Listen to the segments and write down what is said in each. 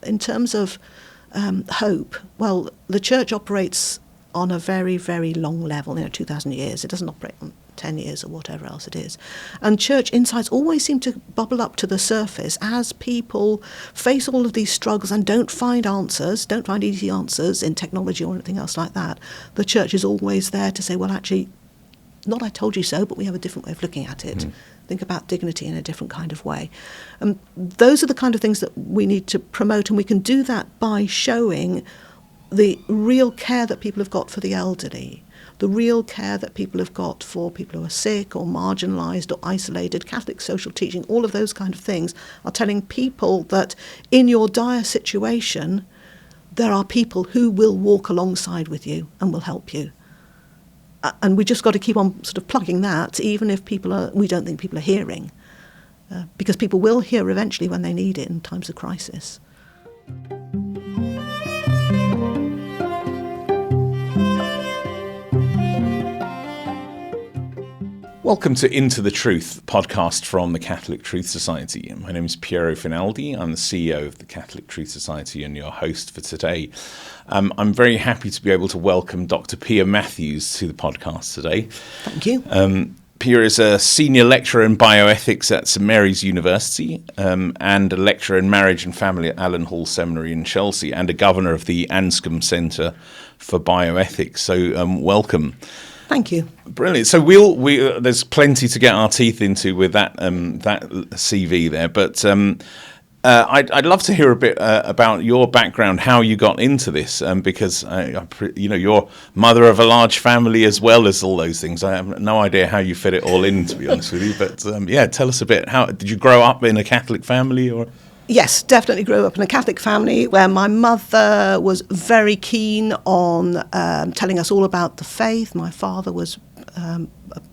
In terms of hope, well, the church operates on a very, very long level, 2,000 years. It doesn't operate on 10 years or whatever else it is. And church insights always seem to bubble up to the surface as people face all of these struggles and don't find easy answers in technology or anything else like that. The church is always there to say, well, actually, not I told you so, but we have a different way of looking at it. Think about dignity in a different kind of way. Those are the kind of things that we need to promote, and we can do that by showing the real care that people have got for the elderly, the real care that people have got for people who are sick or marginalised or isolated. Catholic social teaching, all of those kind of things are telling people that in your dire situation, there are people who will walk alongside with you and will help you. And we just got to keep on sort of plugging that, even if we don't think people are hearing, because people will hear eventually when they need it in times of crisis. Welcome to Into the Truth, podcast from the Catholic Truth Society. My name is Piero Finaldi. I'm the CEO of the Catholic Truth Society and your host for today. I'm very happy to be able to welcome Dr Pia Matthews to the podcast today. Thank you. Pia is a senior lecturer in bioethics at St Mary's University and a lecturer in marriage and family at Allen Hall Seminary in Chelsea and a governor of the Anscombe Centre for Bioethics. So welcome. Thank you. Brilliant. So there's plenty to get our teeth into with that CV there, but I'd love to hear a bit about your background, how you got into this, because you're mother of a large family as well as all those things. I have no idea how you fit it all in, to be honest with you. But tell us a bit. How did you grow up in a Catholic family, or? Yes, definitely grew up in a Catholic family where my mother was very keen on telling us all about the faith. My father was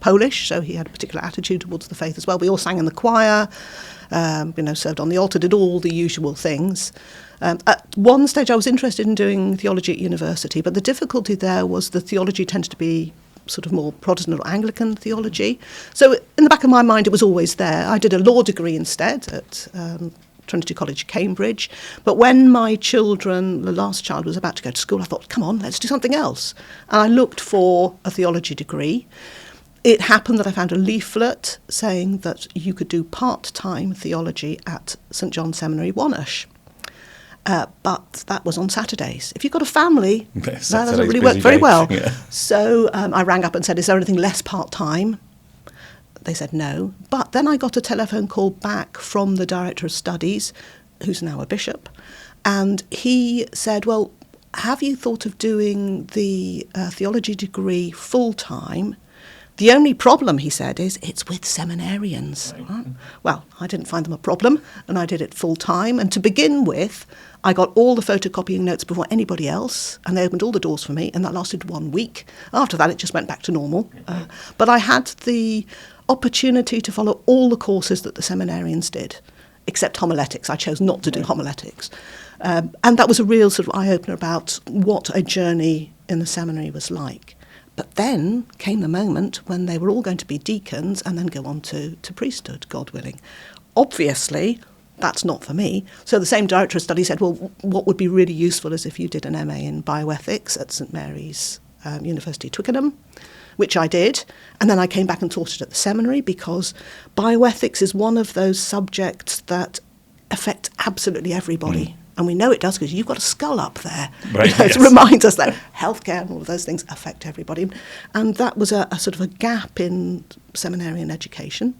Polish, so he had a particular attitude towards the faith as well. We all sang in the choir, served on the altar, did all the usual things. At one stage I was interested in doing theology at university, but the difficulty there was the theology tended to be sort of more Protestant or Anglican theology. So in the back of my mind it was always there. I did a law degree instead at Trinity College, Cambridge. But when my children, the last child was about to go to school, I thought, come on, let's do something else. And I looked for a theology degree. It happened that I found a leaflet saying that you could do part-time theology at St John's Seminary, Wonersh. But that was on Saturdays. If you've got a family, that doesn't really work very well. Yeah. So I rang up and said, is there anything less part-time? They said no. But then I got a telephone call back from the Director of Studies, who's now a bishop, and he said, well, have you thought of doing the theology degree full-time? The only problem, he said, is it's with seminarians. Right. Well, I didn't find them a problem, and I did it full-time. And to begin with, I got all the photocopying notes before anybody else, and they opened all the doors for me, and that lasted 1 week. After that, it just went back to normal. But I had the opportunity to follow all the courses that the seminarians did, except homiletics. I chose not to do homiletics. And that was a real sort of eye-opener about what a journey in the seminary was like. But then came the moment when they were all going to be deacons and then go on to priesthood, God willing. Obviously, that's not for me. So the same Director of Studies said, well, what would be really useful is if you did an MA in bioethics at St Mary's University, Twickenham, which I did, and then I came back and taught it at the seminary because bioethics is one of those subjects that affect absolutely everybody. And we know it does because you've got a skull up there. Right, yes. It reminds us that healthcare and all of those things affect everybody. And that was a sort of a gap in seminarian education.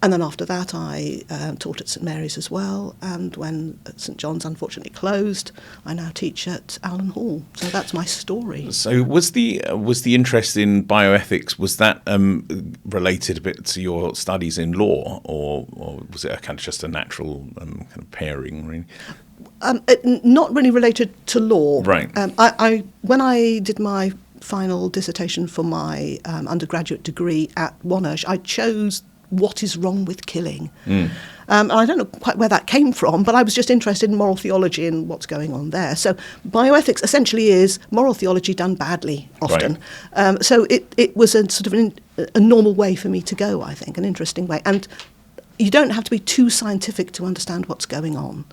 And then after that, I taught at St Mary's as well. And when St John's unfortunately closed, I now teach at Allen Hall. So that's my story. So was the interest in bioethics, was that related a bit to your studies in law, or was it a kind of just a natural kind of pairing, really? Not really related to law. Right. When I did my final dissertation for my undergraduate degree at Wonersh, I chose what is wrong with killing. And I don't know quite where that came from, but I was just interested in moral theology and what's going on there. So bioethics essentially is moral theology done badly often. Right. So it was a sort of a normal way for me to go, I think, an interesting way. And you don't have to be too scientific to understand what's going on.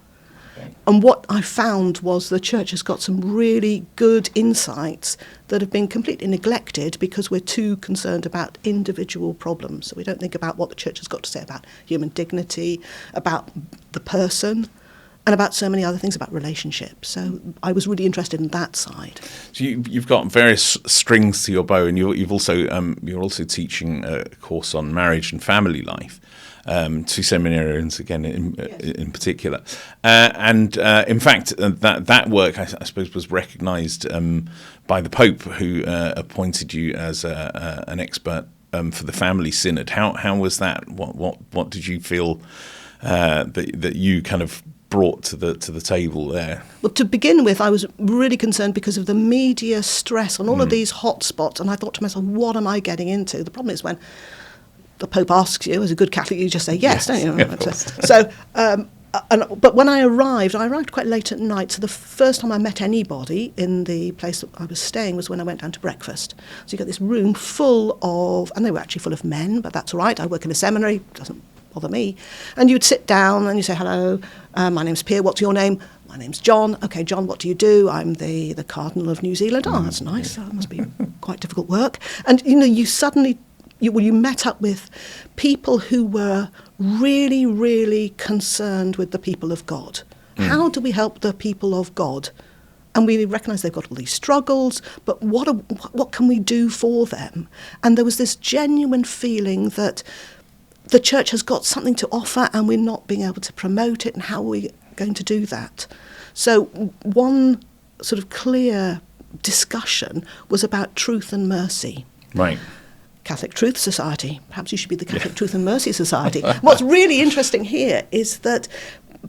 And what I found was the church has got some really good insights that have been completely neglected because we're too concerned about individual problems. So we don't think about what the church has got to say about human dignity, about the person, and about so many other things, about relationships. So I was really interested in that side. So you've got various strings to your bow, and you're also teaching a course on marriage and family life to seminarians again in particular. And in fact, that work I suppose was recognised by the Pope, who appointed you as an expert for the Family Synod. How was that? What did you feel that you kind of brought to the table there? Well, to begin with, I was really concerned because of the media stress on all of these hotspots, and I thought to myself, what am I getting into? The problem is when the Pope asks you, as a good Catholic, you just say yes, don't you? Yeah, but when I arrived quite late at night, so the first time I met anybody in the place that I was staying was when I went down to breakfast. So you got this room full of, and they were actually full of men, but that's all right, I work in a seminary, doesn't bother me. And you'd sit down and you say, hello, my name's Pia, what's your name? My name's John. Okay, John, what do you do? I'm the Cardinal of New Zealand. Oh, that's nice. That must be quite difficult work. And, you suddenly, you met up with people who were really, really concerned with the people of God. How do we help the people of God? And we recognise they've got all these struggles, but what can we do for them? And there was this genuine feeling that the church has got something to offer and we're not being able to promote it, and how are we going to do that? So one sort of clear discussion was about truth and mercy. Right. Catholic Truth Society. Perhaps you should be the Catholic Truth and Mercy Society. What's really interesting here is that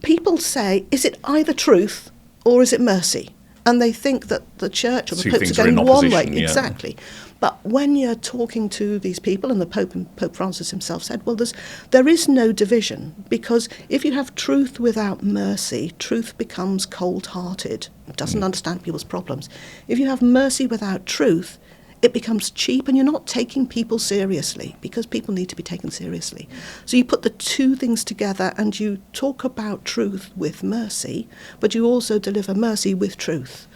people say, is it either truth or is it mercy? And they think that the church or the popes are going one way. Yeah. Exactly. But when you're talking to these people, and the Pope and Pope Francis himself said, well, there is no division, because if you have truth without mercy, truth becomes cold-hearted, doesn't understand people's problems. If you have mercy without truth, it becomes cheap, and you're not taking people seriously, because people need to be taken seriously. So you put the two things together and you talk about truth with mercy, but you also deliver mercy with truth.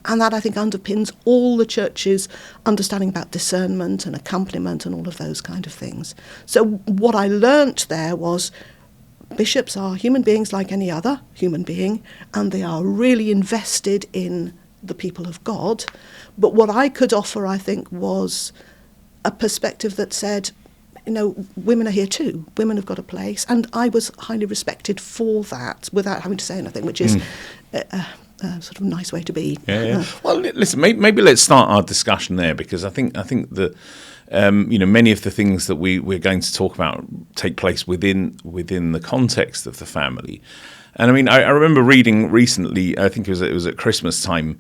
And that, I think, underpins all the church's understanding about discernment and accompaniment and all of those kind of things. So what I learnt there was bishops are human beings like any other human being, and they are really invested in the people of God. But what I could offer, I think, was a perspective that said, women are here too. Women have got a place. And I was highly respected for that without having to say anything, which is sort of a nice way to be. Yeah. Well, listen, maybe let's start our discussion there, because I think that many of the things that we're going to talk about take place within the context of the family. And I mean, I remember reading recently, I think it was at Christmas time,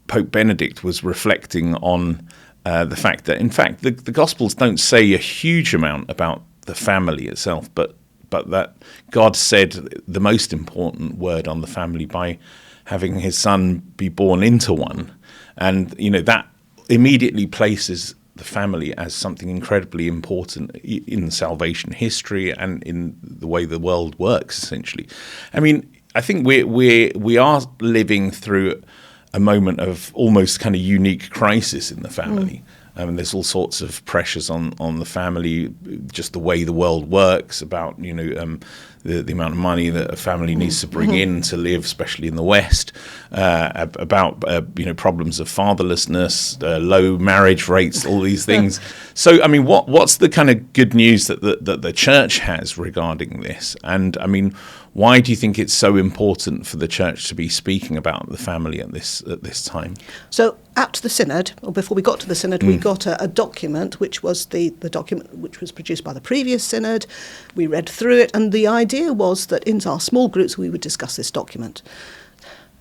Pope Benedict was reflecting on the fact that, in fact, the Gospels don't say a huge amount about the family itself, but that God said the most important word on the family by having his son be born into one. And, that immediately places the family as something incredibly important in salvation history and in the way the world works, essentially. I mean, I think we are living through a moment of almost kind of unique crisis in the family. There's all sorts of pressures on the family, just the way the world works, about the amount of money that a family needs to bring in to live, especially in the West, about problems of fatherlessness, low marriage rates, all these things. So, I mean, what's the kind of good news that the church has regarding this? And I mean, why do you think it's so important for the church to be speaking about the family at this time? So at the synod, or before we got to the synod, we got a document, which was the document which was produced by the previous synod. We read through it, and the idea was that in our small groups we would discuss this document.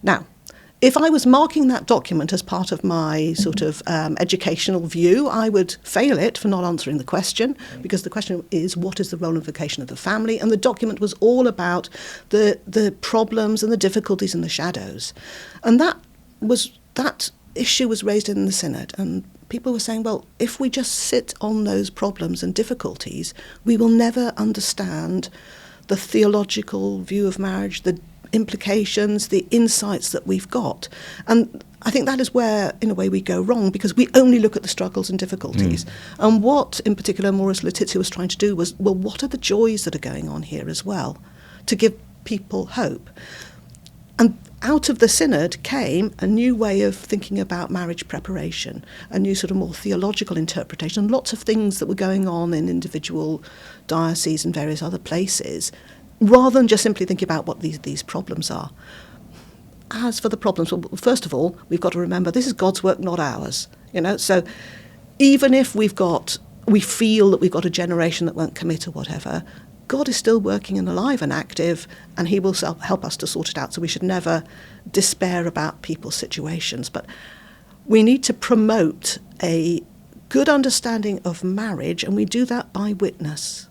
Now, if I was marking that document as part of my sort of educational view, I would fail it for not answering the question, because the question is, what is the role and vocation of the family? And the document was all about the problems and the difficulties and the shadows. And that issue was raised in the synod, and people were saying, well, if we just sit on those problems and difficulties, we will never understand the theological view of marriage, the implications, the insights that we've got. And I think that is where, in a way, we go wrong, because we only look at the struggles and difficulties. And what, in particular, Maurice Letizia was trying to do was, well, what are the joys that are going on here as well, to give people hope? And out of the synod came a new way of thinking about marriage preparation, a new sort of more theological interpretation, and lots of things that were going on in individual dioceses and various other places, rather than just simply thinking about what these problems are. As for the problems, well, first of all, we've got to remember this is God's work, not ours. So even if we feel that we've got a generation that won't commit or whatever, God is still working and alive and active, and he will help us to sort it out. So we should never despair about people's situations. But we need to promote a good understanding of marriage, and we do that by witness.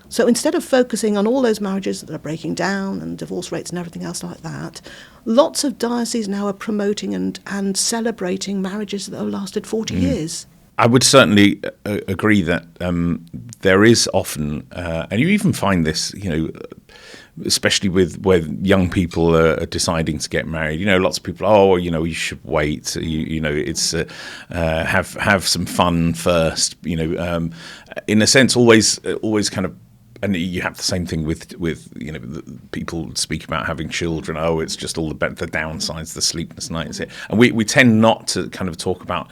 So instead of focusing on all those marriages that are breaking down and divorce rates and everything else like that, lots of dioceses now are promoting and celebrating marriages that have lasted 40 years. I would certainly agree that there is often, and you even find this, especially with where young people are deciding to get married. Lots of people, you should wait. It's have some fun first. In a sense, always kind of. And you have the same thing with people speak about having children. Oh, it's just all the downsides, the sleepless nights. And we tend not to kind of talk about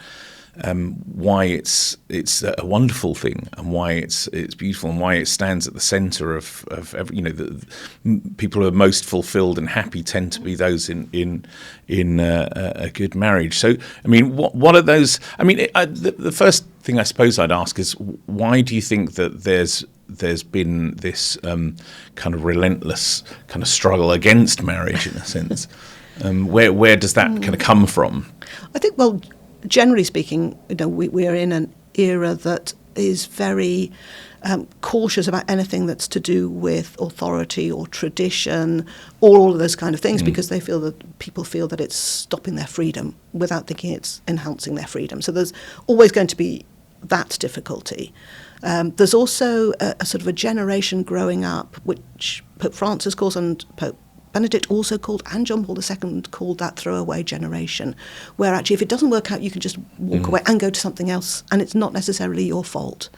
why it's a wonderful thing, and why it's beautiful, and why it stands at the centre of every, the people who are most fulfilled and happy tend to be those in a good marriage. So, I mean, what are those? I mean, the first thing I suppose I'd ask is, why do you think that there's been this kind of relentless kind of struggle against marriage, in a sense? Where does that kind of come from? I think, well, generally speaking, we are in an era that is very cautious about anything that's to do with authority or tradition or all of those kind of things, because people feel that it's stopping their freedom without thinking it's enhancing their freedom. So there's always going to be that difficulty. There's also a sort of a generation growing up, which Pope Francis calls, and Pope Benedict also called, and John Paul II called, that throwaway generation, where actually if it doesn't work out, you can just walk away and go to something else, and it's not necessarily your fault.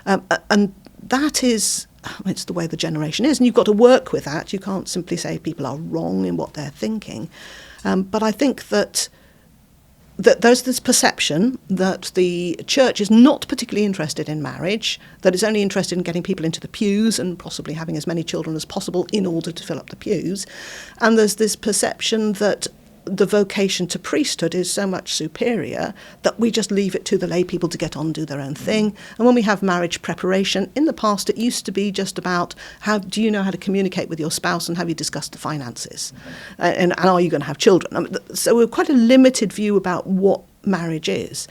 And that is, it's the way the generation is, and you've got to work with that. You can't simply say people are wrong in what they're thinking. But I think that there's this perception that the church is not particularly interested in marriage, that it's only interested in getting people into the pews and possibly having as many children as possible in order to fill up the pews. And there's this perception that the vocation to priesthood is so much superior that we just leave it to the lay people to get on and do their own thing. And when we have marriage preparation, in the past it used to be just about how do you know how to communicate with your spouse, and have you discussed the finances, and are you going to have children? I mean, so we're quite a limited view about what marriage is.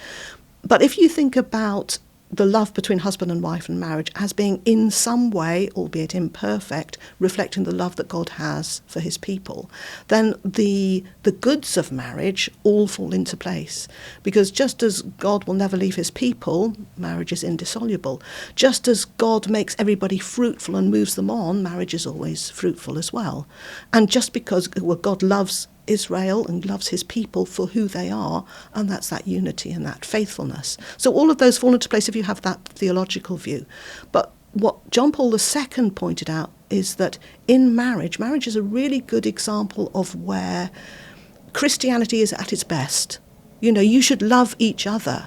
But if you think about the love between husband and wife and marriage as being in some way, albeit imperfect, reflecting the love that God has for his people, then the goods of marriage all fall into place. Because just as God will never leave his people, marriage is indissoluble. Just as God makes everybody fruitful and moves them on, marriage is always fruitful as well. And just because God loves Israel and loves his people for who they are, and that's that unity and that faithfulness. So all of those fall into place if you have that theological view. But what John Paul II pointed out is that in marriage is a really good example of where Christianity is at its best. You should love each other.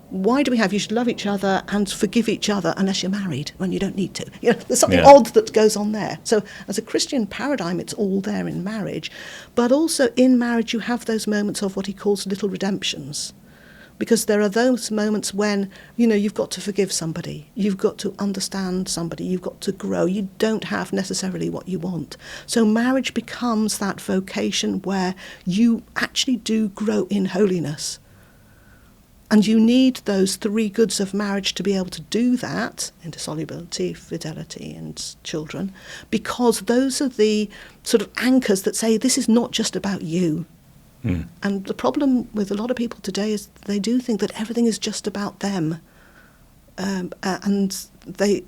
Why do we have you should love each other and forgive each other unless you're married, when you don't need to? There's something odd that goes on there. So as a Christian paradigm, it's all there in marriage. But also in marriage, you have those moments of what he calls little redemptions. Because there are those moments when, you've got to forgive somebody. You've got to understand somebody. You've got to grow. You don't have necessarily what you want. So marriage becomes that vocation where you actually do grow in holiness. And you need those three goods of marriage to be able to do that, indissolubility, fidelity, and children, because those are the sort of anchors that say this is not just about you. And the problem with a lot of people today is they do think that everything is just about them. and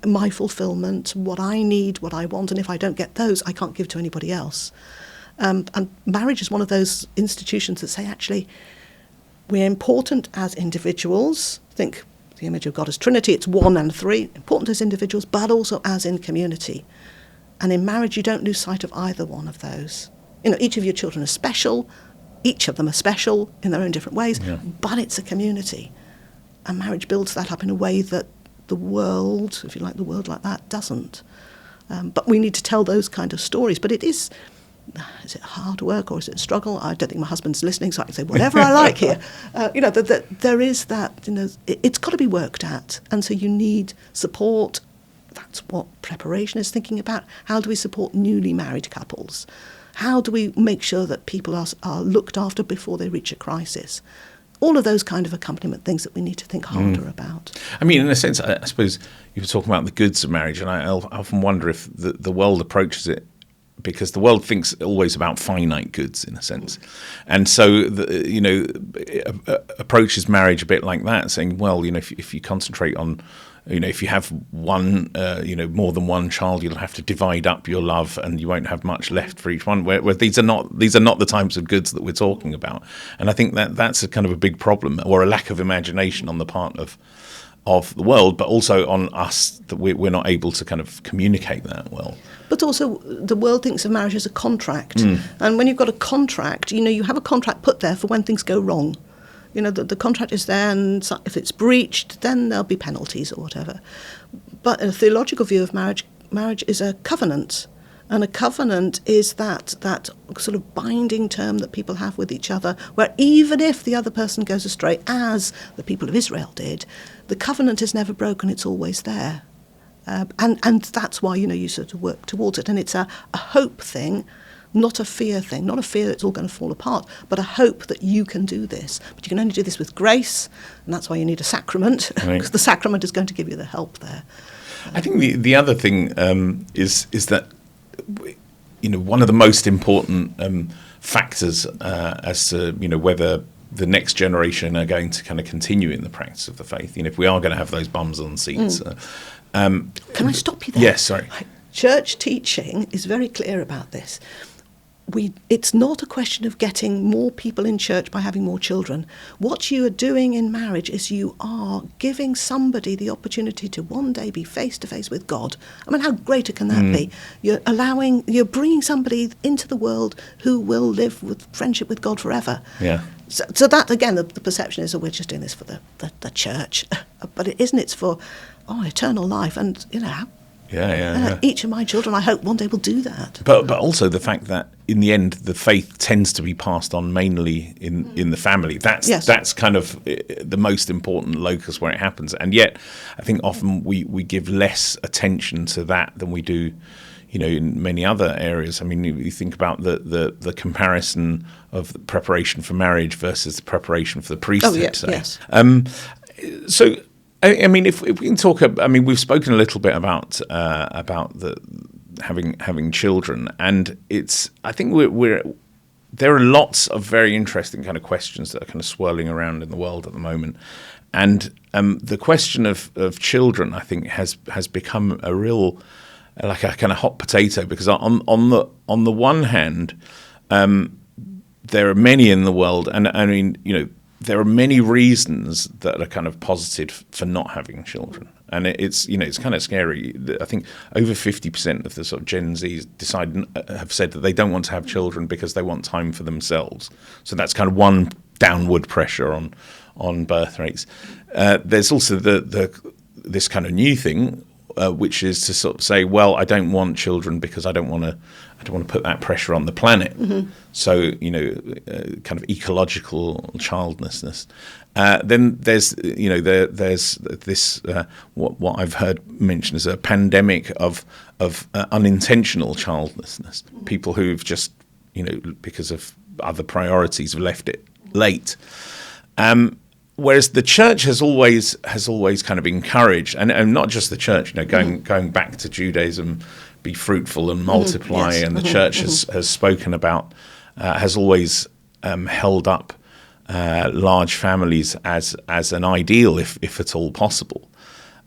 my fulfilment, what I need, what I want, and if I don't get those, I can't give to anybody else. And marriage is one of those institutions that say, actually, we're important as individuals. Think the image of God as Trinity, it's one and three, important as individuals, but also as in community. And in marriage, you don't lose sight of either one of those. Each of your children is special, each of them are special in their own different ways, but it's a community. And marriage builds that up in a way that the world, if you like the world like that, doesn't. But we need to tell those kind of stories. But is it hard work or is it a struggle? I don't think my husband's listening, so I can say whatever I like here. There is that, it's got to be worked at. And so you need support. That's what preparation is thinking about. How do we support newly married couples? How do we make sure that people are looked after before they reach a crisis? All of those kind of accompaniment things that we need to think harder about. I mean, in a sense, I suppose you were talking about the goods of marriage, and I often wonder if the world approaches it, because the world thinks always about finite goods, in a sense. And so, approaches marriage a bit like that, saying, well, if you concentrate on, if you have one, more than one child, you'll have to divide up your love and you won't have much left for each one, where these are not the types of goods that we're talking about. And I think that's a kind of a big problem, or a lack of imagination on the part of the world, but also on us, that we're not able to kind of communicate that well. But also the world thinks of marriage as a contract. And when you've got a contract, you have a contract put there for when things go wrong. The contract is there, and if it's breached, then there'll be penalties or whatever. But in a theological view of marriage is a covenant. And a covenant is that sort of binding term that people have with each other, where even if the other person goes astray, as the people of Israel did, the covenant is never broken, it's always there. And that's why, you sort of work towards it. And it's a hope thing, not a fear thing, not a fear that it's all going to fall apart, but a hope that you can do this. But you can only do this with grace, and that's why you need a sacrament, because the sacrament is going to give you the help there. I think the other thing is that, one of the most important factors as to, whether the next generation are going to kind of continue in the practice of the faith, if we are going to have those bums on seats. Can I stop you there? Yes, sorry. Church teaching is very clear about this. It's not a question of getting more people in church by having more children. What you are doing in marriage is you are giving somebody the opportunity to one day be face to face with God. I mean, how greater can that be? You're bringing somebody into the world who will live with friendship with God forever. Yeah. So that, again, the perception is that we're just doing this for the church. But it isn't. It's for eternal life. And, each of my children, I hope, one day will do that. But also the fact that in the end, the faith tends to be passed on mainly in the family. That's kind of the most important locus where it happens. And yet, I think often we give less attention to that than we do, in many other areas. I mean, you think about the comparison of the preparation for marriage versus the preparation for the priesthood. Yes. So, I mean, if we can talk, we've spoken a little bit about the having children, and I think there are lots of very interesting kind of questions that are kind of swirling around in the world at the moment, and the question of children, I think, has become a real like a kind of hot potato, because on the one hand, there are many in the world, and I mean, there are many reasons that are kind of posited for not having children. And it's kind of scary. I think over 50% of the sort of Gen Zs have said that they don't want to have children because they want time for themselves. So that's kind of one downward pressure on birth rates. There's also this kind of new thing, which is to sort of say, well, I don't want children because I don't want to put that pressure on the planet. Mm-hmm. So, kind of ecological childlessness. Then there's this what I've heard mentioned as a pandemic of unintentional childlessness. People who've just, because of other priorities, have left it late. Whereas the church has always kind of encouraged, and not just the church, going back to Judaism, be fruitful and multiply, yes. And the church has spoken about, has always held up large families as an ideal, if at all possible.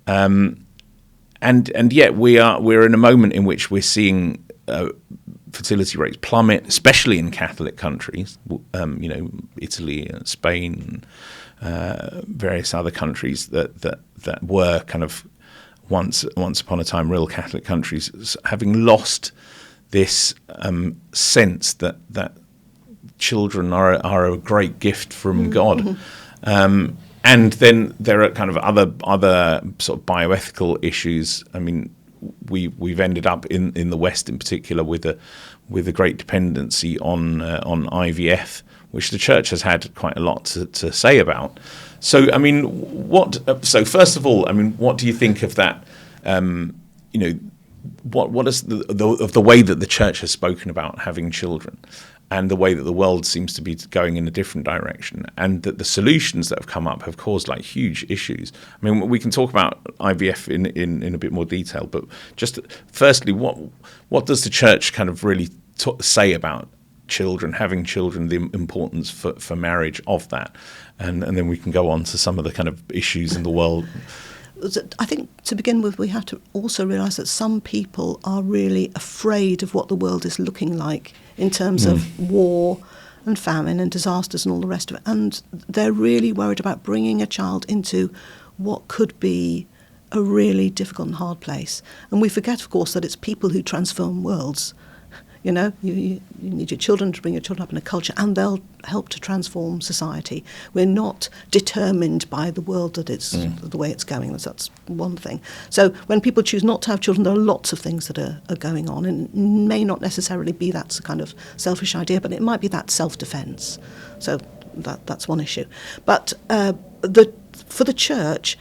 And yet we're in a moment in which we're seeing fertility rates plummet, especially in Catholic countries, Italy, Spain, various other countries that were kind of once upon a time real Catholic countries, having lost this sense that children are a great gift from God. And then there are kind of other sort of bioethical issues. I mean, we've ended up in the West in particular with a great dependency on IVF, which the Church has had quite a lot to say about. So, I mean, so first of all, I mean, what do you think of that? What is the way that the Church has spoken about having children, and the way that the world seems to be going in a different direction, and that the solutions that have come up have caused like huge issues. I mean, we can talk about IVF in a bit more detail, but just firstly, what does the Church kind of really say about children, having children, the importance for marriage of that, and then we can go on to some of the kind of issues in the world. I think to begin with, we have to also realise that some people are really afraid of what the world is looking like in terms of war and famine and disasters and all the rest of it. And they're really worried about bringing a child into what could be a really difficult and hard place. And we forget, of course, that it's people who transform worlds. You know, you need your children to bring your children up in a culture, and they'll help to transform society. We're not determined by the world that it's the way it's going. That's one thing. So when people choose not to have children, there are lots of things that are going on, and it may not necessarily be that's a kind of selfish idea, but it might be that self-defence. So that's one issue. But for the Church,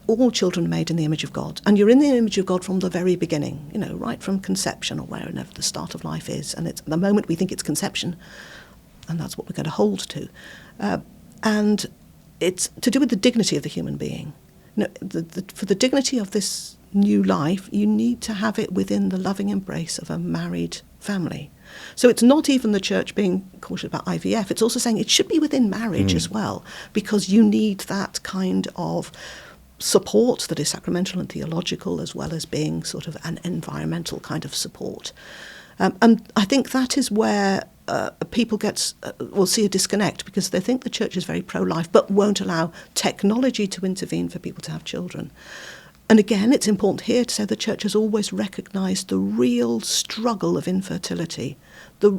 all children are made in the image of God, and you're in the image of God from the very beginning, you know, right from conception or wherever the start of life is. And it's the moment we think it's conception, and that's what we're going to hold to. And it's to do with the dignity of the human being. You know, for the dignity of this new life, you need to have it within the loving embrace of a married family. So it's not even the Church being cautious about IVF. It's also saying it should be within marriage as well, because you need that kind of support that is sacramental and theological, as well as being sort of an environmental kind of support. And I think that is where people will see a disconnect, because they think the Church is very pro-life but won't allow technology to intervene for people to have children. And again, it's important here to say the Church has always recognised the real struggle of infertility.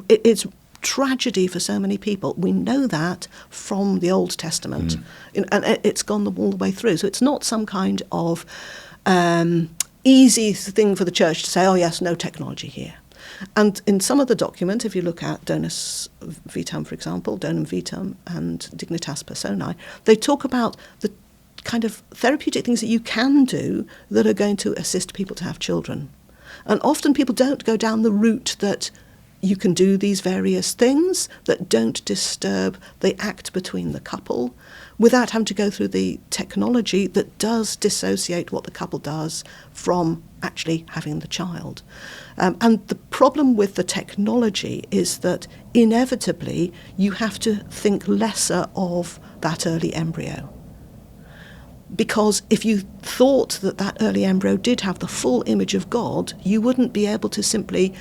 It's tragedy for so many people. We know that from the Old Testament, and it's gone all the way through. So it's not some kind of easy thing for the Church to say, oh yes, no technology here. And in some of the documents, if you look at Donus Vitam, for example, Donum Vitam and Dignitas Personae, they talk about the kind of therapeutic things that you can do that are going to assist people to have children. And often people don't go down the route that you can do these various things that don't disturb the act between the couple without having to go through the technology that does dissociate what the couple does from actually having the child. And the problem with the technology is that inevitably you have to think lesser of that early embryo. Because if you thought that early embryo did have the full image of God, you wouldn't be able to simply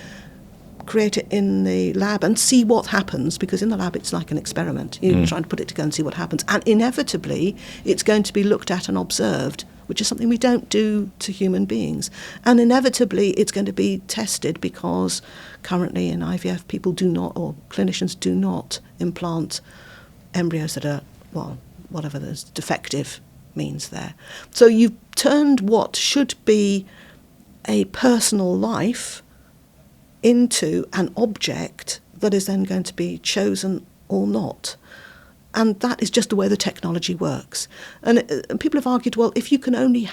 create it in the lab and see what happens, because in the lab it's like an experiment. You're trying to put it together and see what happens. And inevitably it's going to be looked at and observed, which is something we don't do to human beings. And inevitably it's going to be tested, because currently in IVF people do not, or clinicians do not, implant embryos that are, well, whatever there's defective means there. So you've turned what should be a personal life into an object that is then going to be chosen or not. And that is just the way the technology works. And people have argued, well, if you only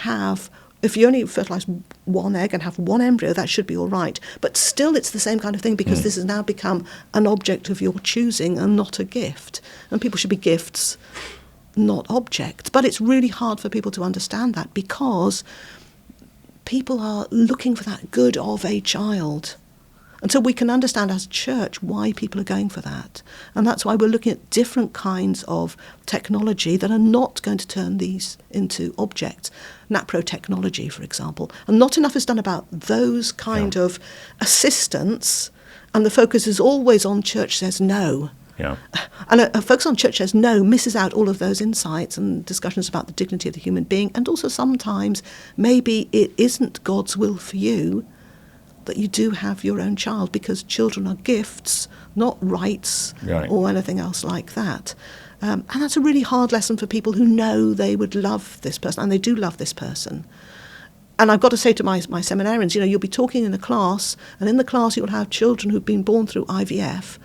fertilise one egg and have one embryo, that should be all right. But still it's the same kind of thing, because this has now become an object of your choosing and not a gift. And people should be gifts, not objects. But it's really hard for people to understand that, because people are looking for that good of a child. And so we can understand as a church why people are going for that. And that's why we're looking at different kinds of technology that are not going to turn these into objects. NAPRO technology, for example. And not enough is done about those kind of assistance, and the focus is always on church says no. Yeah. And a focus on church says no misses out all of those insights and discussions about the dignity of the human being, and also sometimes maybe it isn't God's will for you that you do have your own child, because children are gifts, not rights or anything else like that. And that's a really hard lesson for people who know they would love this person, and they do love this person. And I've got to say to my seminarians, you'll be talking in a class, and in the class you'll have children who've been born through IVF.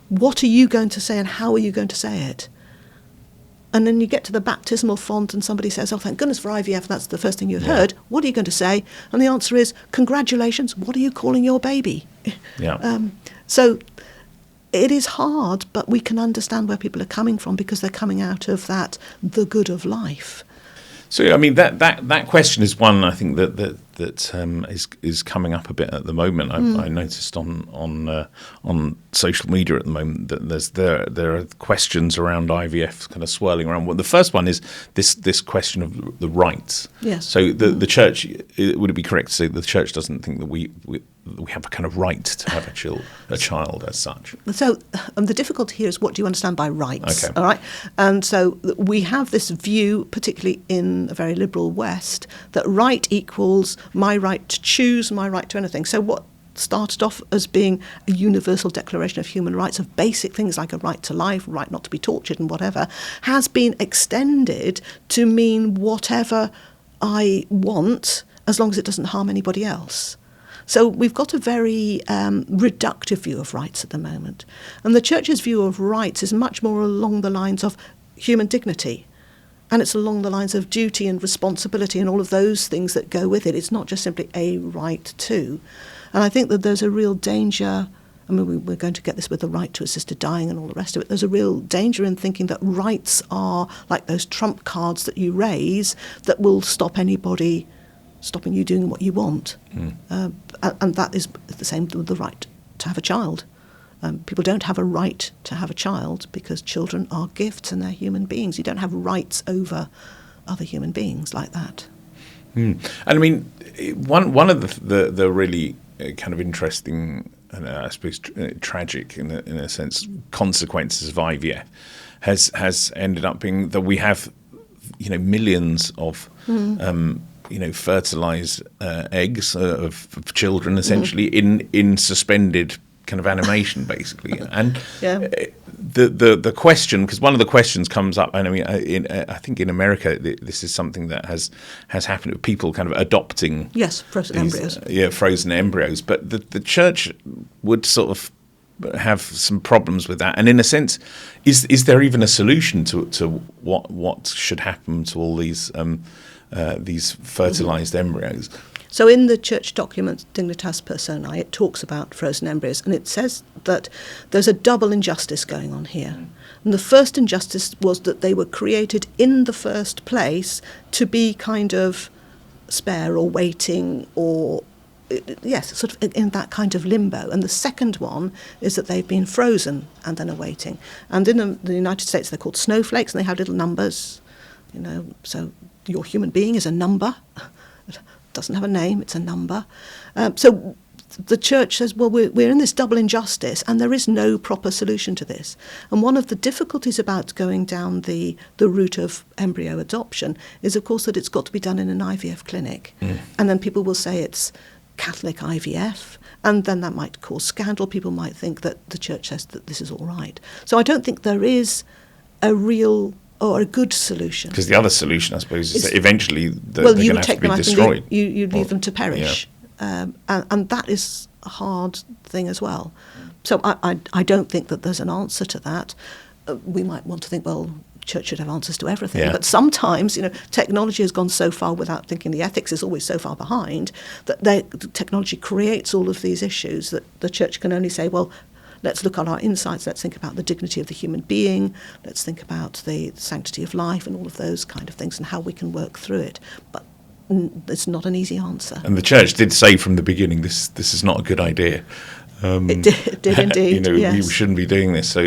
What are you going to say, and how are you going to say it? And then you get to the baptismal font and somebody says, oh, thank goodness for IVF, that's the first thing you've heard. What are you going to say? And the answer is, congratulations, what are you calling your baby? So it is hard, but we can understand where people are coming from, because they're coming out of that, the good of life. So, I mean, that question is one I think that is coming up a bit at the moment. I noticed on social media at the moment that there are questions around IVF kind of swirling around. Well, the first one is this question of the rights. Yes. So the church, would it be correct to say the church doesn't think that we have a kind of right to have a child as such? So the difficulty here is, what do you understand by rights? Okay. All right. And so we have this view, particularly in a very liberal West, that right equals my right to choose, my right to anything. So what started off as being a universal declaration of human rights, of basic things like a right to life, right not to be tortured and whatever, has been extended to mean whatever I want, as long as it doesn't harm anybody else. So we've got a very reductive view of rights at the moment. And the church's view of rights is much more along the lines of human dignity. And it's along the lines of duty and responsibility and all of those things that go with it. It's not just simply a right to. And I think that there's a real danger. I mean, we're going to get this with the right to assisted dying and all the rest of it. There's a real danger in thinking that rights are like those trump cards that you raise that will stop anybody stopping you doing what you want. And that is the same with the right to have a child. People don't have a right to have a child because children are gifts and they're human beings. You don't have rights over other human beings like that. And I mean, one of the really kind of interesting and I suppose tragic in a sense consequences of IVF has ended up being that we have millions of fertilized eggs of children essentially in suspended kind of animation basically. And the question, because one of the questions comes up, and I mean I think in America this is something that has happened with people kind of adopting frozen embryos. Frozen embryos, but the church would sort of have some problems with that. And in a sense, is there even a solution to what should happen to all these fertilized embryos? So in the church document Dignitas Personae, it talks about frozen embryos, and it says that there's a double injustice going on here. And the first injustice was that they were created in the first place to be kind of spare or waiting or, sort of in that kind of limbo. And the second one is that they've been frozen and then are waiting. And in the United States they're called snowflakes, and they have little numbers, so your human being is a number. Doesn't have a name, it's a number. So the church says, well, we're in this double injustice and there is no proper solution to this. And one of the difficulties about going down the route of embryo adoption is, of course, that it's got to be done in an IVF clinic. And then people will say it's Catholic IVF, and then that might cause scandal. People might think that the church says that this is all right. So I don't think there is a real or a good solution. Because the other solution, I suppose, is that eventually they're going to have to be destroyed. You leave them to perish. And that is a hard thing as well. So I don't think that there's an answer to that. We might want to think, well, church should have answers to everything. But sometimes, technology has gone so far without thinking. The ethics is always so far behind that the technology creates all of these issues that the church can only say, well, let's look at our insights, let's think about the dignity of the human being, let's think about the sanctity of life and all of those kind of things and how we can work through it. But it's not an easy answer. And the church did say from the beginning, this is not a good idea. It did indeed. Yes. You shouldn't be doing this. So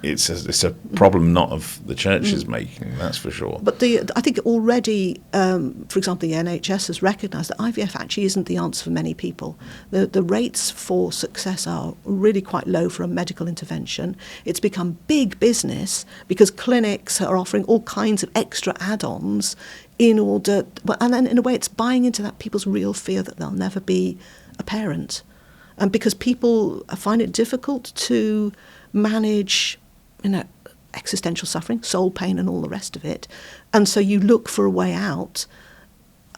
it's a problem not of the church's making, that's for sure. But I think already, for example, the NHS has recognised that IVF actually isn't the answer for many people. The rates for success are really quite low for a medical intervention. It's become big business because clinics are offering all kinds of extra add-ons in order, and then in a way it's buying into that people's real fear that they'll never be a parent. And because people find it difficult to manage, existential suffering, soul pain and all the rest of it. And so you look for a way out,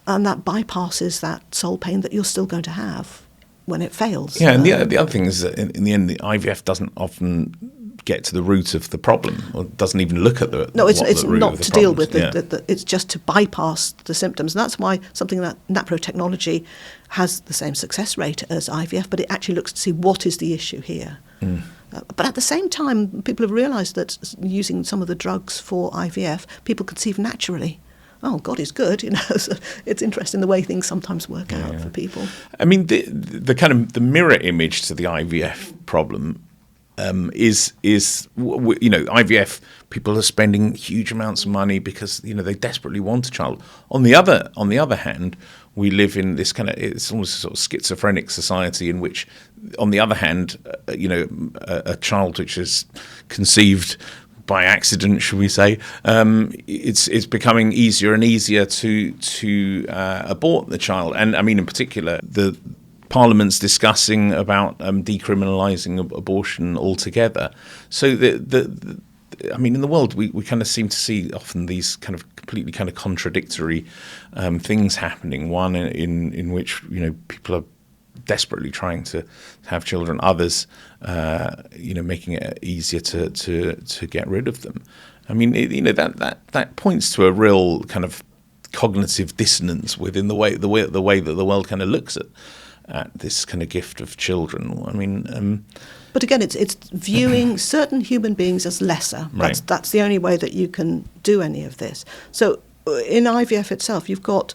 and that bypasses that soul pain that you're still going to have when it fails. Yeah, and the other thing is that in the end, the IVF doesn't often get to the root of the problem, or doesn't even look at the it's root not of the to deal with problems. it's just to bypass the symptoms. And that's why something like naprotechnology has the same success rate as IVF, but it actually looks to see what is the issue here. But at the same time, people have realised that using some of the drugs for IVF, people conceive naturally. Oh, God is good, So it's interesting the way things sometimes work out for people. I mean, the kind of the mirror image to the IVF problem is IVF. People are spending huge amounts of money because they desperately want a child. On the other hand, we live in this kind of, it's almost a sort of schizophrenic society in which, on the other hand, a child which is conceived by accident, should we say, it's becoming easier and easier to abort the child. And I mean, in particular, the Parliament's discussing about decriminalising abortion altogether. So I mean, in the world, we kind of seem to see often these kind of completely kind of contradictory things happening. One in which people are desperately trying to have children. Others, making it easier to get rid of them. I mean, that points to a real kind of cognitive dissonance within the way that the world kind of looks at this kind of gift of children. I mean, but again, it's viewing certain human beings as lesser. Right. That's the only way that you can do any of this. So in IVF itself, you've got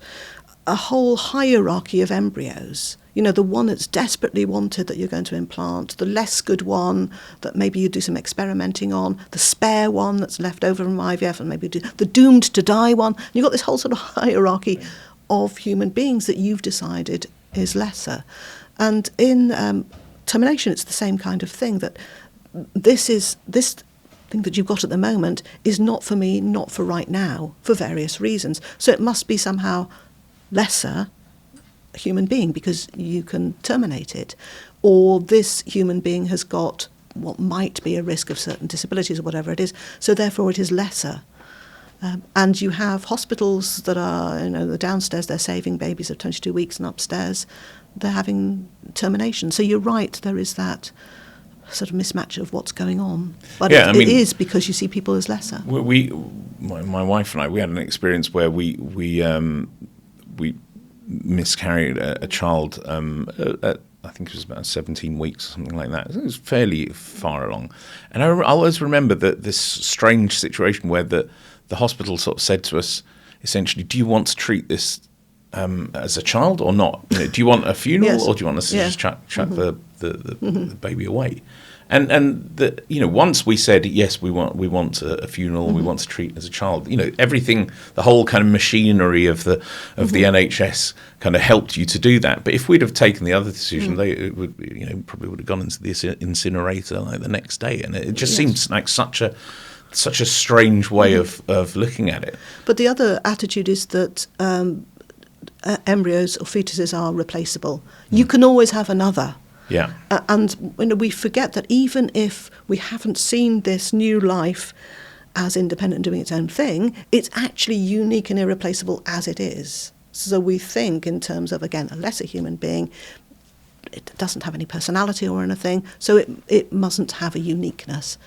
a whole hierarchy of embryos. The one that's desperately wanted that you're going to implant, the less good one that maybe you do some experimenting on, the spare one that's left over from IVF and maybe the doomed to die one. You've got this whole sort of hierarchy of human beings that you've decided is lesser. And in termination, it's the same kind of thing, that this thing that you've got at the moment is not for me, not for right now, for various reasons. So it must be somehow lesser human being because you can terminate it. Or this human being has got what might be a risk of certain disabilities or whatever it is, so therefore it is lesser. And you have hospitals that are, the downstairs they're saving babies at 22 weeks, and upstairs they're having termination. So you're right, there is that sort of mismatch of what's going on. But it is because you see people as lesser. My wife and I, we had an experience where we miscarried a child at, I think it was about 17 weeks or something like that. It was fairly far along. And I always remember this strange situation where the hospital sort of said to us, essentially, do you want to treat this as a child or not? Do you want a funeral Yes. or do you want us to just chuck the baby away? And once we said yes, we want a funeral, we want to treat as a child. Everything, the whole kind of machinery of the NHS kind of helped you to do that. But if we'd have taken the other decision, they would probably would have gone into the incinerator like the next day, and it just seems like such a strange way of looking at it. But the other attitude is that embryos or fetuses are replaceable. You can always have another. Yeah. And we forget that even if we haven't seen this new life as independent and doing its own thing, it's actually unique and irreplaceable as it is. So we think in terms of, again, a lesser human being. It doesn't have any personality or anything, so it mustn't have a uniqueness.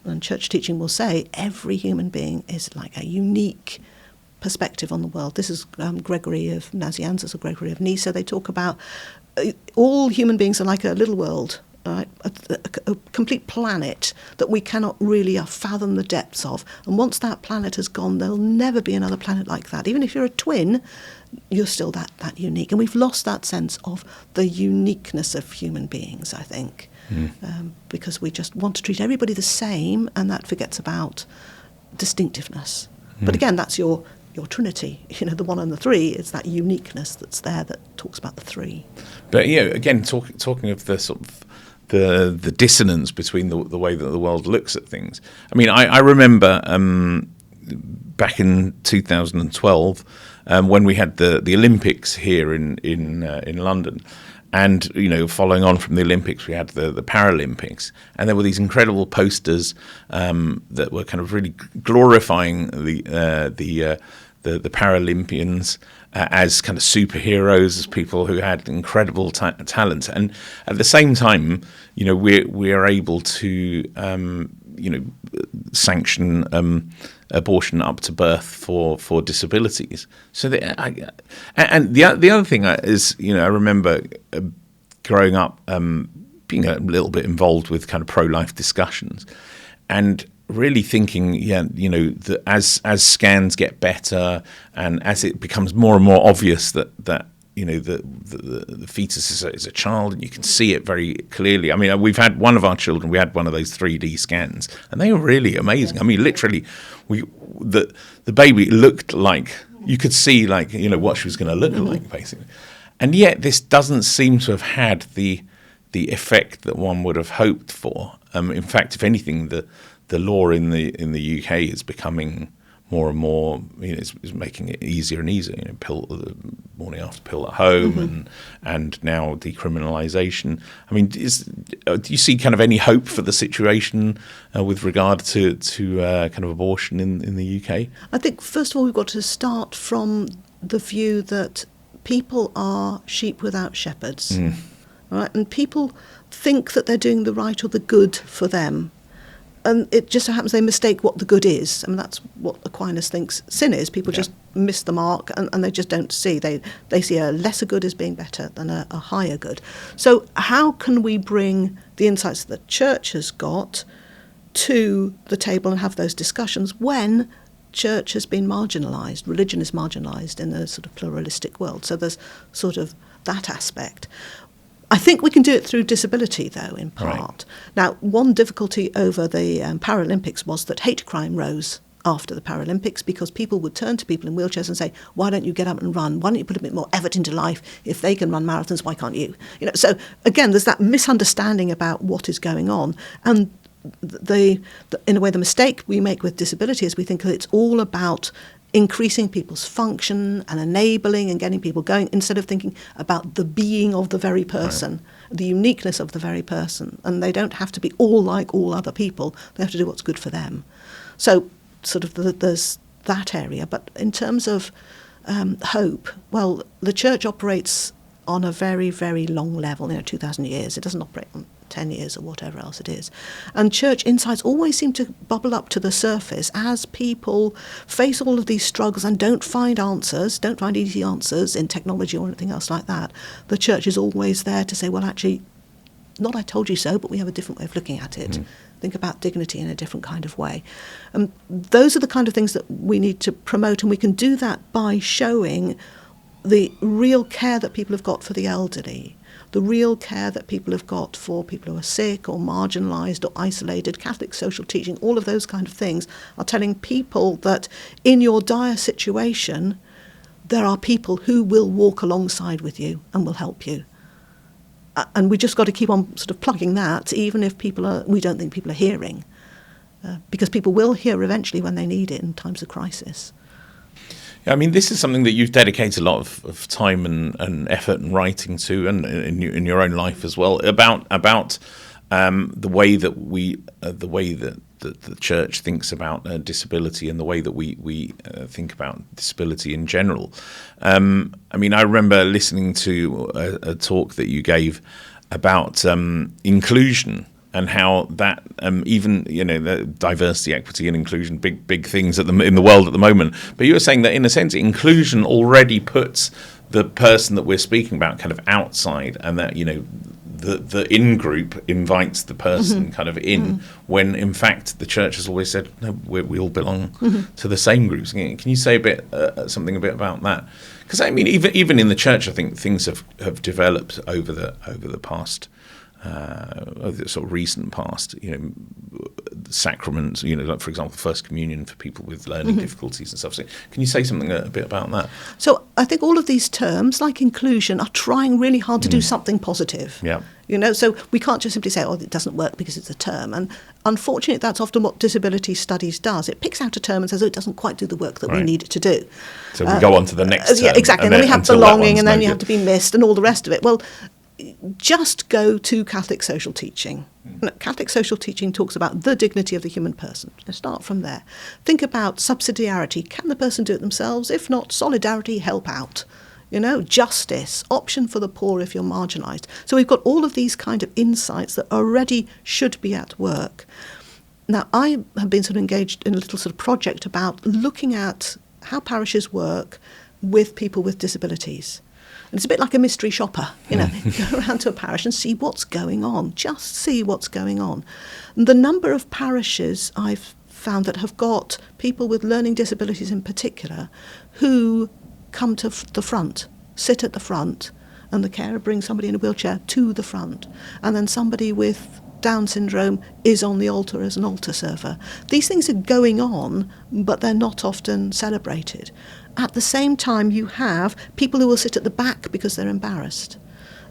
And church teaching will say every human being is like a unique perspective on the world. This is Gregory of Nazianzus or Gregory of Nyssa. They talk about all human beings are like a little world right? A complete planet that we cannot really fathom the depths of. And once that planet has gone, there'll never be another planet like that. Even if you're a twin, you're still that unique. And we've lost that sense of the uniqueness of human beings, I think, because we just want to treat everybody the same, and that forgets about distinctiveness. But again, that's your Trinity, the one and the three. Is that uniqueness that's there that talks about the three. But again, talking of the sort of the dissonance between the way that the world looks at things. I mean, I remember back in 2012 when we had the Olympics here in London. And, following on from the Olympics, we had the Paralympics, and there were these incredible posters that were kind of really glorifying the Paralympians as kind of superheroes, as people who had incredible talents. And at the same time, we are able to, sanction abortion up to birth for disabilities. So and the other thing is, I remember growing up being a little bit involved with kind of pro-life discussions, and really thinking, that as scans get better and as it becomes more and more obvious that the fetus is a child, and you can see it very clearly. I mean, we've had one of our children, we had one of those 3D scans, and they were really amazing. I mean, literally, the baby looked like, you could see what she was going to look like, basically. And yet this doesn't seem to have had the effect that one would have hoped for. In fact, if anything, the law in the UK is becoming more and more, is making it easier and easier. Pill the morning after pill at home, and now decriminalisation. I mean, do you see kind of any hope for the situation with regard to kind of abortion in the UK? I think first of all we've got to start from the view that people are sheep without shepherds, right? And people think that they're doing the right or the good for them. And it just so happens they mistake what the good is. I mean, that's what Aquinas thinks sin is. People just miss the mark, and they just don't see. They see a lesser good as being better than a higher good. So how can we bring the insights that the church has got to the table and have those discussions when church has been marginalised, religion is marginalised in a sort of pluralistic world? So there's sort of that aspect. I think we can do it through disability, though, in part. Right. Now, one difficulty over the Paralympics was that hate crime rose after the Paralympics, because people would turn to people in wheelchairs and say, why don't you get up and run? Why don't you put a bit more effort into life? If they can run marathons, why can't you? So, again, there's that misunderstanding about what is going on. And in a way, the mistake we make with disability is we think that it's all about increasing people's function and enabling and getting people going, instead of thinking about the being of the very person, the uniqueness of the very person. And they don't have to be all like all other people. They have to do what's good for them. So sort of there's that area. But in terms of hope, well, the church operates on a very, very long level, 2,000 years. It doesn't operate on 10 years or whatever else it is. And church insights always seem to bubble up to the surface as people face all of these struggles and don't find easy answers in technology or anything else like that. The church is always there to say, well, actually, not I told you so, but we have a different way of looking at it. Think about dignity in a different kind of way. Those are the kind of things that we need to promote, and we can do that by showing the real care that people have got for the elderly, the real care that people have got for people who are sick or marginalised or isolated. Catholic social teaching, all of those kind of things are telling people that in your dire situation, there are people who will walk alongside with you and will help you. And we just got to keep on sort of plugging that, even if we don't think people are hearing, because people will hear eventually when they need it in times of crisis. I mean, this is something that you've dedicated a lot of time and effort and writing to, and in your own life as well, about the way that the church thinks about disability, and the way that we think about disability in general. I mean, I remember listening to a talk that you gave about inclusion, and how that even the diversity, equity, and inclusion, big things in the world at the moment. But you were saying that in a sense, inclusion already puts the person that we're speaking about kind of outside, and that the in-group invites the person kind of in, when in fact the church has always said, no, we all belong to the same groups. Can you say something a bit about that? Because I mean, even in the church, I think things have developed over the past, over the sort of recent past. Sacraments, like for example, First Communion for people with learning difficulties and stuff. So can you say something a bit about that? So I think all of these terms, like inclusion, are trying really hard to do something positive. Yeah. So we can't just simply say, it doesn't work because it's a term. And unfortunately, that's often what disability studies does. It picks out a term and says, it doesn't quite do the work that we need it to do. So we go on to the next term. Yeah, exactly. And then we have belonging, and then you have to be missed and all the rest of it. Well, just go to Catholic social teaching. Catholic social teaching talks about the dignity of the human person. Let's start from there. Think about subsidiarity. Can the person do it themselves? If not, solidarity, help out. Justice, option for the poor if you're marginalised. So we've got all of these kind of insights that already should be at work. Now, I have been sort of engaged in a little sort of project about looking at how parishes work with people with disabilities. And it's a bit like a mystery shopper, you go around to a parish and see what's going on, just see what's going on. And the number of parishes I've found that have got people with learning disabilities in particular who come to the front, sit at the front, and the carer brings somebody in a wheelchair to the front, and then somebody with Down syndrome is on the altar as an altar server. These things are going on, but they're not often celebrated. At the same time, you have people who will sit at the back because they're embarrassed.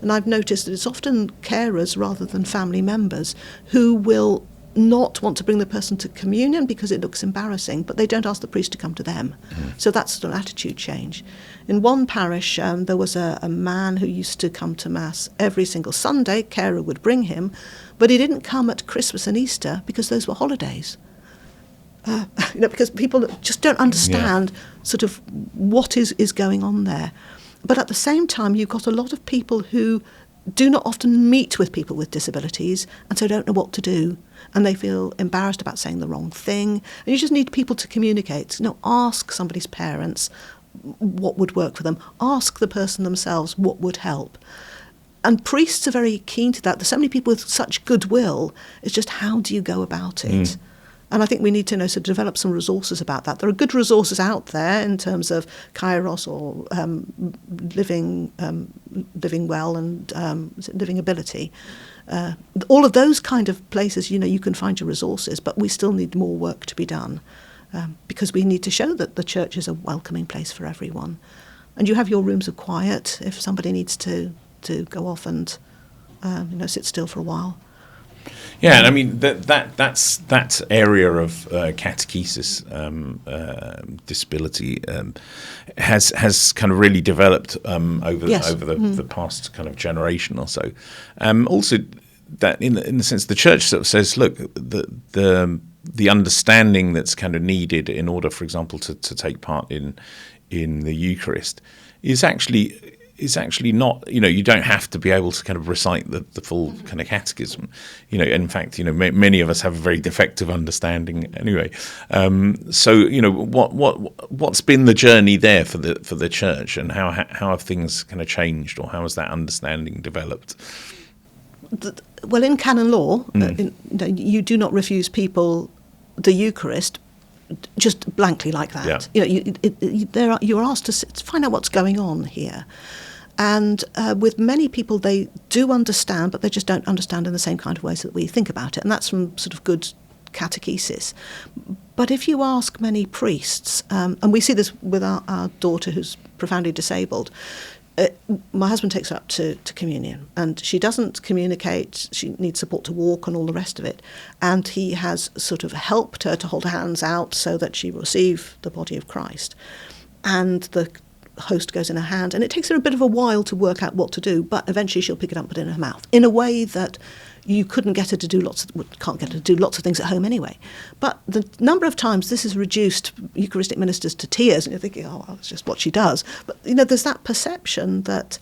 And I've noticed that it's often carers rather than family members who will not want to bring the person to communion because it looks embarrassing, but they don't ask the priest to come to them. So that's an attitude change. In one parish, there was a man who used to come to Mass every single Sunday. Carer would bring him, but he didn't come at Christmas and Easter because those were holidays. Because people just don't understand sort of what is going on there. But at the same time, you've got a lot of people who do not often meet with people with disabilities and so don't know what to do. And they feel embarrassed about saying the wrong thing. And you just need people to communicate. Ask somebody's parents what would work for them. Ask the person themselves what would help. And priests are very keen to that. There's so many people with such goodwill. It's just how do you go about it? And I think we need to develop some resources about that. There are good resources out there in terms of Kairos or living well and living ability. All of those kind of places, you can find your resources, but we still need more work to be done because we need to show that the church is a welcoming place for everyone. And you have your rooms of quiet if somebody needs to go off and sit still for a while. Yeah, and I mean that area of catechesis, disability, has kind of really developed over the past kind of generation or so. Also, that in the sense the church sort of says, look, the understanding that's kind of needed in order, for example, to take part in the Eucharist is actually not, you don't have to be able to kind of recite the full kind of catechism. In fact, many of us have a very defective understanding anyway. So, what's been the journey there for the church, and how have things kind of changed, or how has that understanding developed? Well, in canon law, you do not refuse people the Eucharist just blankly like that. Yeah. You're asked to find out what's going on here. And with many people, they do understand, but they just don't understand in the same kind of ways that we think about it. And that's from sort of good catechesis. But if you ask many priests, and we see this with our daughter who's profoundly disabled, my husband takes her up to communion, and she doesn't communicate. She needs support to walk and all the rest of it. And he has sort of helped her to hold her hands out so that she will receive the body of Christ. And the host goes in her hand, and it takes her a bit of a while to work out what to do, but eventually she'll pick it up and put it in her mouth in a way that you can't get her to do lots of things at home anyway. But the number of times this has reduced Eucharistic ministers to tears, and you're thinking, oh, well, it's just what she does. But, there's that perception that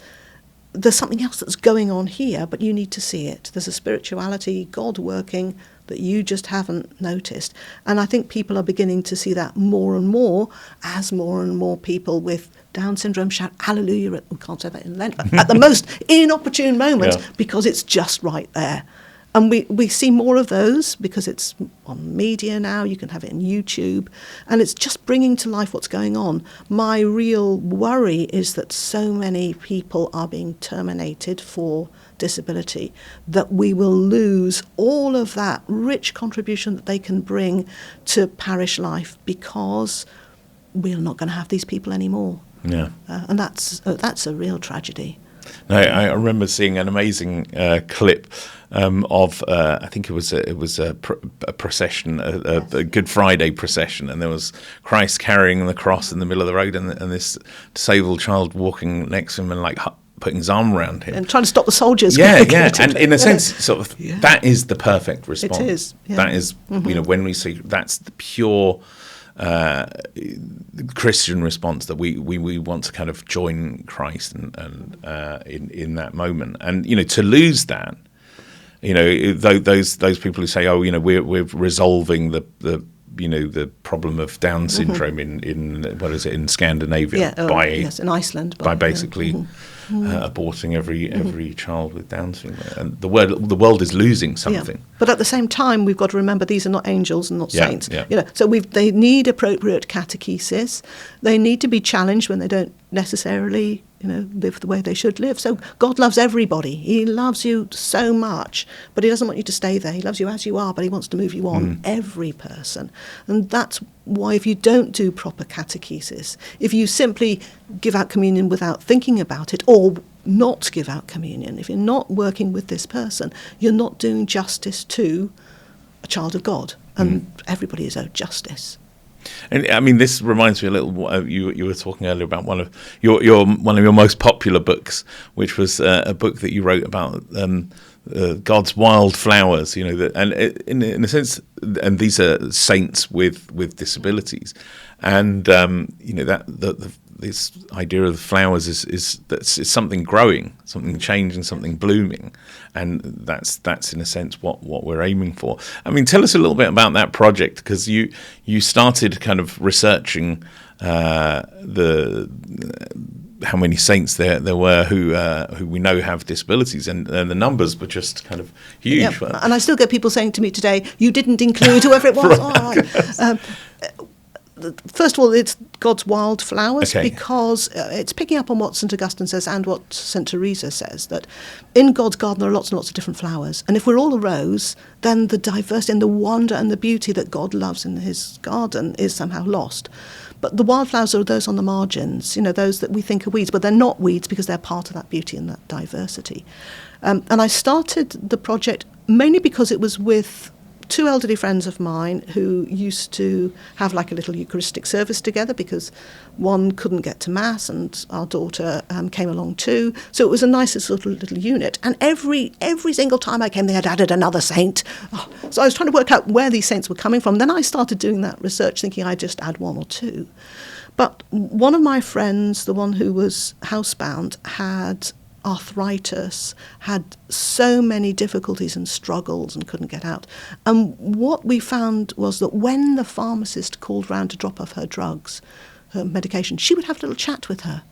there's something else that's going on here, but you need to see it. There's a spirituality, God working, that you just haven't noticed. And I think people are beginning to see that more and more as more and more people with Down syndrome shout hallelujah we can't say that in Lent, at the most inopportune moment, because it's just right there. And we see more of those because it's on media now. You can have it in YouTube. And it's just bringing to life what's going on. My real worry is that so many people are being terminated for disability that we will lose all of that rich contribution that they can bring to parish life because we're not going to have these people anymore. Yeah. And that's a real tragedy. No, I remember seeing an amazing clip of I think it was a procession, a Good Friday procession, and there was Christ carrying the cross in the middle of the road, and this disabled child walking next to him and like putting his arm around him and trying to stop the soldiers. Yeah, and in a sense, sort of that is the perfect response. It is. Yeah. That is, when we see that's the pure Christian response, that we want to kind of join Christ and in that moment, and to lose that, those people who say, oh, we're resolving the problem of Down syndrome in what is it, in Scandinavia, in Iceland, by basically aborting every child with Down syndrome, and the world is losing something. Yeah. But at the same time, we've got to remember these are not angels and not saints. Yeah. So they need appropriate catechesis. They need to be challenged when they don't necessarily live the way they should live. So God loves everybody. He loves you so much, but he doesn't want you to stay there. He loves you as you are, but he wants to move you on, every person. And that's why if you don't do proper catechesis, if you simply give out communion without thinking about it, or not give out communion, if you're not working with this person, you're not doing justice to a child of God. And everybody is owed justice. And I mean, this reminds me a little. You were talking earlier about one of your most popular books, which was a book that you wrote about God's wild flowers. And in a sense, and these are saints with disabilities, and this idea of the flowers is something growing, something changing, something blooming, and that's in a sense what we're aiming for. I mean, tell us a little bit about that project, because you started kind of researching how many saints there were who we know have disabilities, and the numbers were just kind of huge. Yeah. And I still get people saying to me today, "You didn't include whoever it was." Right. First of all, it's God's wild flowers, because it's picking up on what St. Augustine says and what St. Teresa says, that in God's garden there are lots and lots of different flowers. And if we're all a rose, then the diversity and the wonder and the beauty that God loves in his garden is somehow lost. But the wildflowers are those on the margins, those that we think are weeds, but they're not weeds because they're part of that beauty and that diversity. And I started the project mainly because it was with two elderly friends of mine who used to have like a little Eucharistic service together, because one couldn't get to Mass and our daughter came along too. So it was a nice little unit. And every single time I came, they had added another saint. So I was trying to work out where these saints were coming from. Then I started doing that research thinking I'd just add one or two. But one of my friends, the one who was housebound, had arthritis, had so many difficulties and struggles and couldn't get out. And what we found was that when the pharmacist called round to drop off her drugs, her medication, she would have a little chat with her.